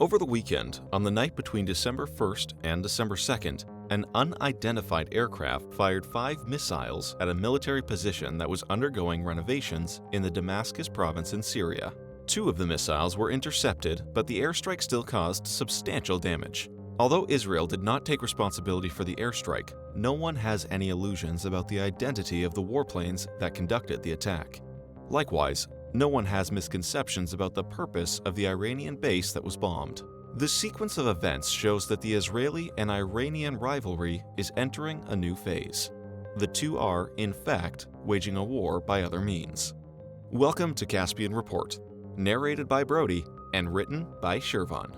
Over the weekend, on the night between December 1st and December 2nd, an unidentified aircraft fired 5 missiles at a military position that was undergoing renovations in the Damascus province in Syria. 2 of the missiles were intercepted, but the airstrike still caused substantial damage. Although Israel did not take responsibility for the airstrike, no one has any illusions about the identity of the warplanes that conducted the attack. Likewise, no one has misconceptions about the purpose of the Iranian base that was bombed. The sequence of events shows that the Israeli and Iranian rivalry is entering a new phase. The two are, in fact, waging a war by other means. Welcome to Caspian Report, narrated by Brody and written by Shervan.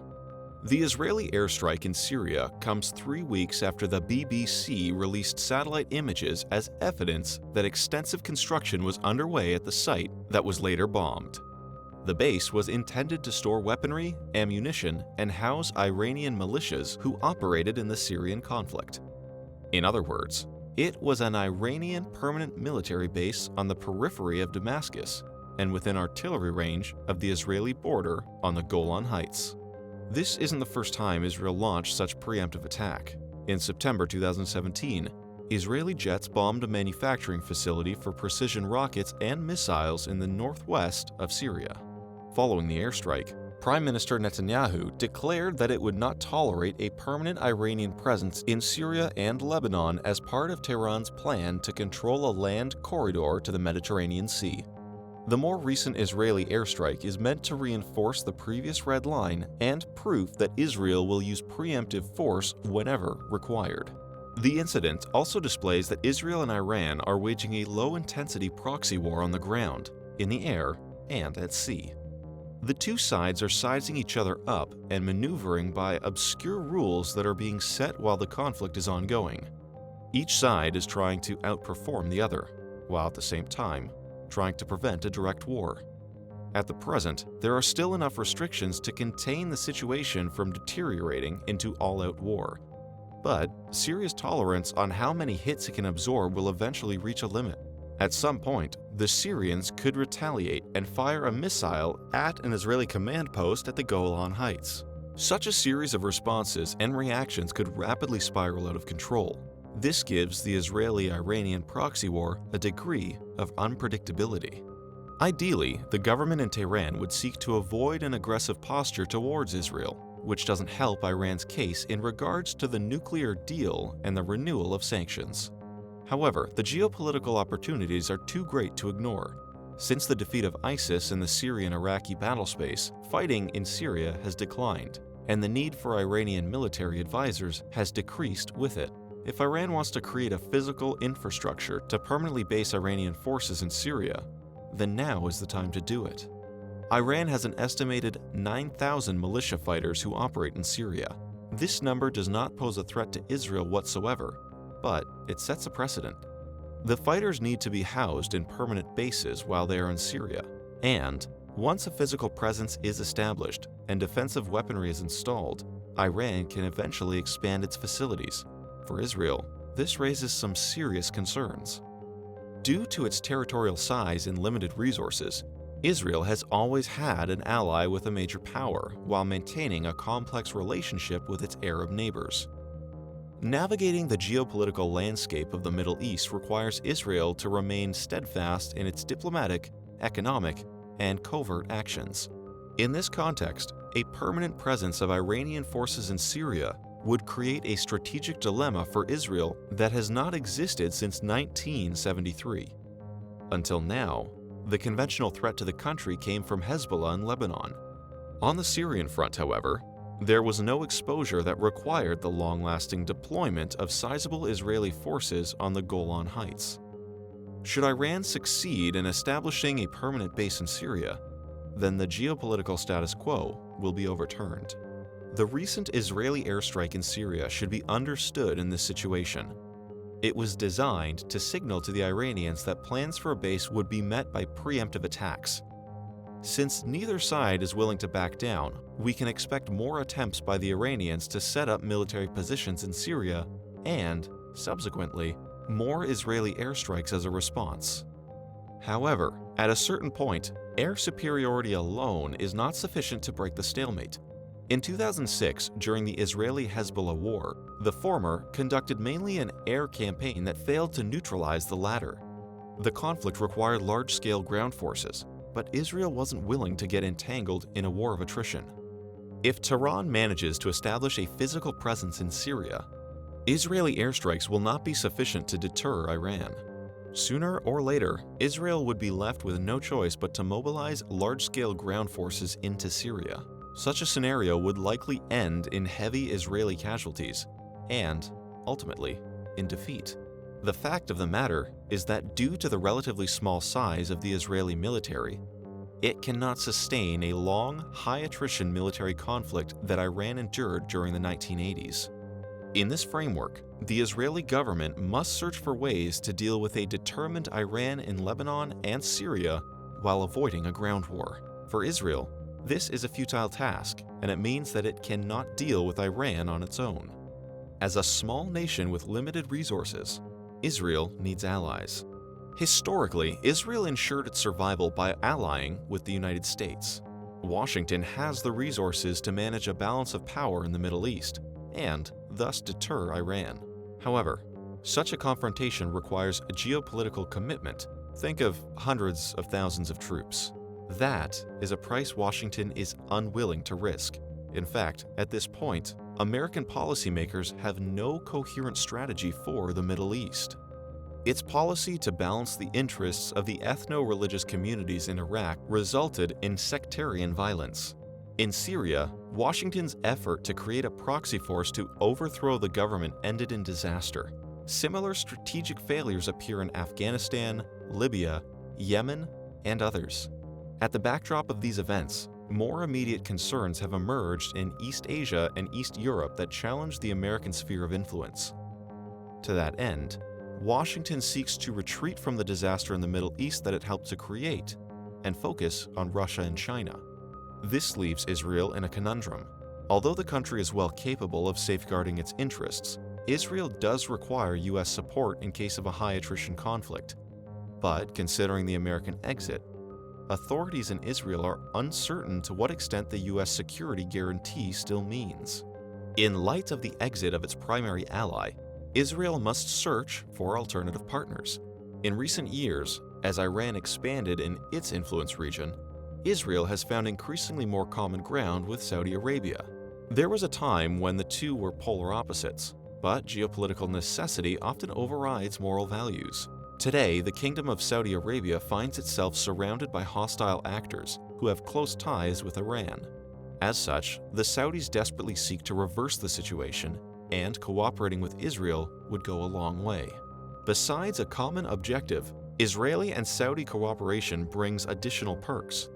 The Israeli airstrike in Syria comes 3 weeks after the BBC released satellite images as evidence that extensive construction was underway at the site that was later bombed. The base was intended to store weaponry, ammunition, and house Iranian militias who operated in the Syrian conflict. In other words, it was an Iranian permanent military base on the periphery of Damascus and within artillery range of the Israeli border on the Golan Heights. This isn't the first time Israel launched such preemptive attack. In September 2017, Israeli jets bombed a manufacturing facility for precision rockets and missiles in the northwest of Syria. Following the airstrike, Prime Minister Netanyahu declared that it would not tolerate a permanent Iranian presence in Syria and Lebanon as part of Tehran's plan to control a land corridor to the Mediterranean Sea. The more recent Israeli airstrike is meant to reinforce the previous red line and proof that Israel will use preemptive force whenever required. The incident also displays that Israel and Iran are waging a low-intensity proxy war on the ground, in the air, and at sea. The two sides are sizing each other up and maneuvering by obscure rules that are being set while the conflict is ongoing. Each side is trying to outperform the other, while at the same time trying to prevent a direct war. At the present, there are still enough restrictions to contain the situation from deteriorating into all-out war. But Syria's tolerance on how many hits it can absorb will eventually reach a limit. At some point, the Syrians could retaliate and fire a missile at an Israeli command post at the Golan Heights. Such a series of responses and reactions could rapidly spiral out of control. This gives the Israeli-Iranian proxy war a degree of unpredictability. Ideally, the government in Tehran would seek to avoid an aggressive posture towards Israel, which doesn't help Iran's case in regards to the nuclear deal and the renewal of sanctions. However, the geopolitical opportunities are too great to ignore. Since the defeat of ISIS in the Syrian-Iraqi battlespace, fighting in Syria has declined, and the need for Iranian military advisors has decreased with it. If Iran wants to create a physical infrastructure to permanently base Iranian forces in Syria, then now is the time to do it. Iran has an estimated 9,000 militia fighters who operate in Syria. This number does not pose a threat to Israel whatsoever, but it sets a precedent. The fighters need to be housed in permanent bases while they are in Syria, and once a physical presence is established and defensive weaponry is installed, Iran can eventually expand its facilities. For Israel, this raises some serious concerns. Due to its territorial size and limited resources, Israel has always had an ally with a major power while maintaining a complex relationship with its Arab neighbors. Navigating the geopolitical landscape of the Middle East requires Israel to remain steadfast in its diplomatic, economic, and covert actions. In this context, a permanent presence of Iranian forces in Syria would create a strategic dilemma for Israel that has not existed since 1973. Until now, the conventional threat to the country came from Hezbollah in Lebanon. On the Syrian front, however, there was no exposure that required the long-lasting deployment of sizable Israeli forces on the Golan Heights. Should Iran succeed in establishing a permanent base in Syria, then the geopolitical status quo will be overturned. The recent Israeli airstrike in Syria should be understood in this situation. It was designed to signal to the Iranians that plans for a base would be met by preemptive attacks. Since neither side is willing to back down, we can expect more attempts by the Iranians to set up military positions in Syria and, subsequently, more Israeli airstrikes as a response. However, at a certain point, air superiority alone is not sufficient to break the stalemate. In 2006, during the Israeli-Hezbollah war, the former conducted mainly an air campaign that failed to neutralize the latter. The conflict required large-scale ground forces, but Israel wasn't willing to get entangled in a war of attrition. If Tehran manages to establish a physical presence in Syria, Israeli airstrikes will not be sufficient to deter Iran. Sooner or later, Israel would be left with no choice but to mobilize large-scale ground forces into Syria. Such a scenario would likely end in heavy Israeli casualties and, ultimately, in defeat. The fact of the matter is that due to the relatively small size of the Israeli military, it cannot sustain a long, high-attrition military conflict that Iran endured during the 1980s. In this framework, the Israeli government must search for ways to deal with a determined Iran in Lebanon and Syria while avoiding a ground war. For Israel, this is a futile task, and it means that it cannot deal with Iran on its own. As a small nation with limited resources, Israel needs allies. Historically, Israel ensured its survival by allying with the United States. Washington has the resources to manage a balance of power in the Middle East, and thus deter Iran. However, such a confrontation requires a geopolitical commitment. Think of hundreds of thousands of troops. That is a price Washington is unwilling to risk. In fact, at this point, American policymakers have no coherent strategy for the Middle East. Its policy to balance the interests of the ethno-religious communities in Iraq resulted in sectarian violence. In Syria, Washington's effort to create a proxy force to overthrow the government ended in disaster. Similar strategic failures appear in Afghanistan, Libya, Yemen, and others. At the backdrop of these events, more immediate concerns have emerged in East Asia and East Europe that challenge the American sphere of influence. To that end, Washington seeks to retreat from the disaster in the Middle East that it helped to create and focus on Russia and China. This leaves Israel in a conundrum. Although the country is well capable of safeguarding its interests, Israel does require U.S. support in case of a high-attrition conflict. But considering the American exit, authorities in Israel are uncertain to what extent the U.S. security guarantee still means. In light of the exit of its primary ally, Israel must search for alternative partners. In recent years, as Iran expanded in its influence region, Israel has found increasingly more common ground with Saudi Arabia. There was a time when the two were polar opposites, but geopolitical necessity often overrides moral values. Today, the Kingdom of Saudi Arabia finds itself surrounded by hostile actors who have close ties with Iran. As such, the Saudis desperately seek to reverse the situation, and cooperating with Israel would go a long way. Besides a common objective, Israeli and Saudi cooperation brings additional perks.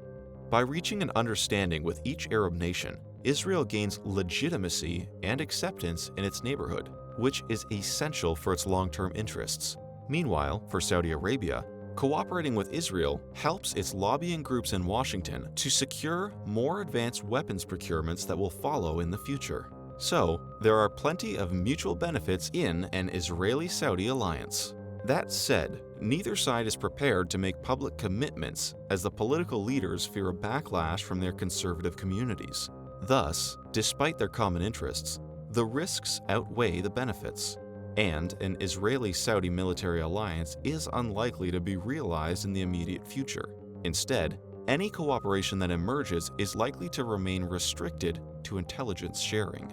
By reaching an understanding with each Arab nation, Israel gains legitimacy and acceptance in its neighborhood, which is essential for its long-term interests. Meanwhile, for Saudi Arabia, cooperating with Israel helps its lobbying groups in Washington to secure more advanced weapons procurements that will follow in the future. So, there are plenty of mutual benefits in an Israeli-Saudi alliance. That said, neither side is prepared to make public commitments as the political leaders fear a backlash from their conservative communities. Thus, despite their common interests, the risks outweigh the benefits, and an Israeli-Saudi military alliance is unlikely to be realized in the immediate future. Instead, any cooperation that emerges is likely to remain restricted to intelligence sharing.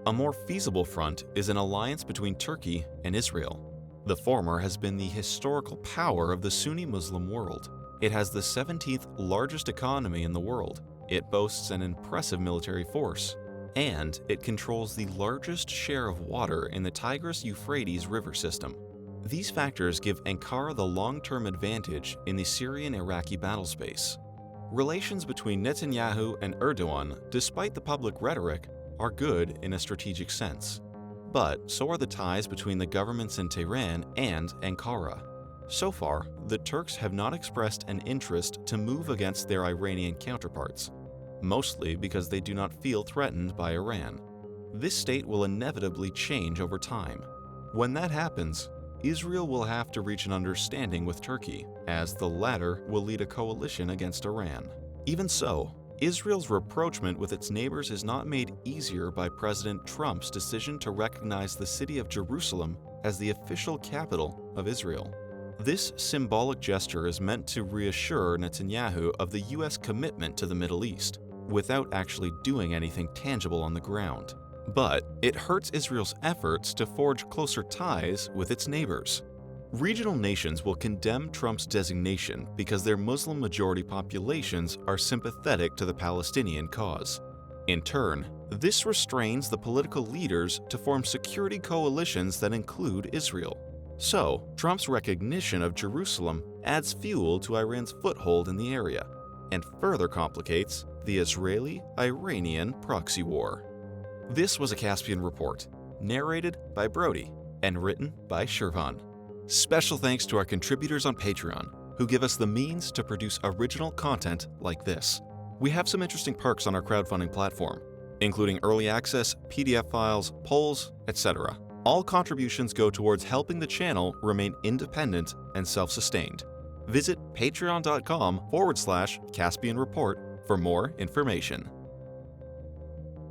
A more feasible front is an alliance between Turkey and Israel. The former has been the historical power of the Sunni Muslim world. It has the 17th largest economy in the world. It boasts an impressive military force, and it controls the largest share of water in the Tigris-Euphrates river system. These factors give Ankara the long-term advantage in the Syrian-Iraqi battlespace. Relations between Netanyahu and Erdogan, despite the public rhetoric, are good in a strategic sense. But so are the ties between the governments in Tehran and Ankara. So far, the Turks have not expressed an interest to move against their Iranian counterparts, mostly because they do not feel threatened by Iran. This state will inevitably change over time. When that happens, Israel will have to reach an understanding with Turkey, as the latter will lead a coalition against Iran. Even so, Israel's rapprochement with its neighbors is not made easier by President Trump's decision to recognize the city of Jerusalem as the official capital of Israel. This symbolic gesture is meant to reassure Netanyahu of the U.S. commitment to the Middle East, without actually doing anything tangible on the ground. But it hurts Israel's efforts to forge closer ties with its neighbors. Regional nations will condemn Trump's designation because their Muslim-majority populations are sympathetic to the Palestinian cause. In turn, this restrains the political leaders to form security coalitions that include Israel. So, Trump's recognition of Jerusalem adds fuel to Iran's foothold in the area and further complicates the Israeli-Iranian proxy war. This was a Caspian Report, narrated by Brody and written by Shirvan. Special thanks to our contributors on Patreon, who give us the means to produce original content like this. We have some interesting perks on our crowdfunding platform, including early access, PDF files, polls, etc. All contributions go towards helping the channel remain independent and self-sustained. Visit patreon.com/Caspian Report for more information.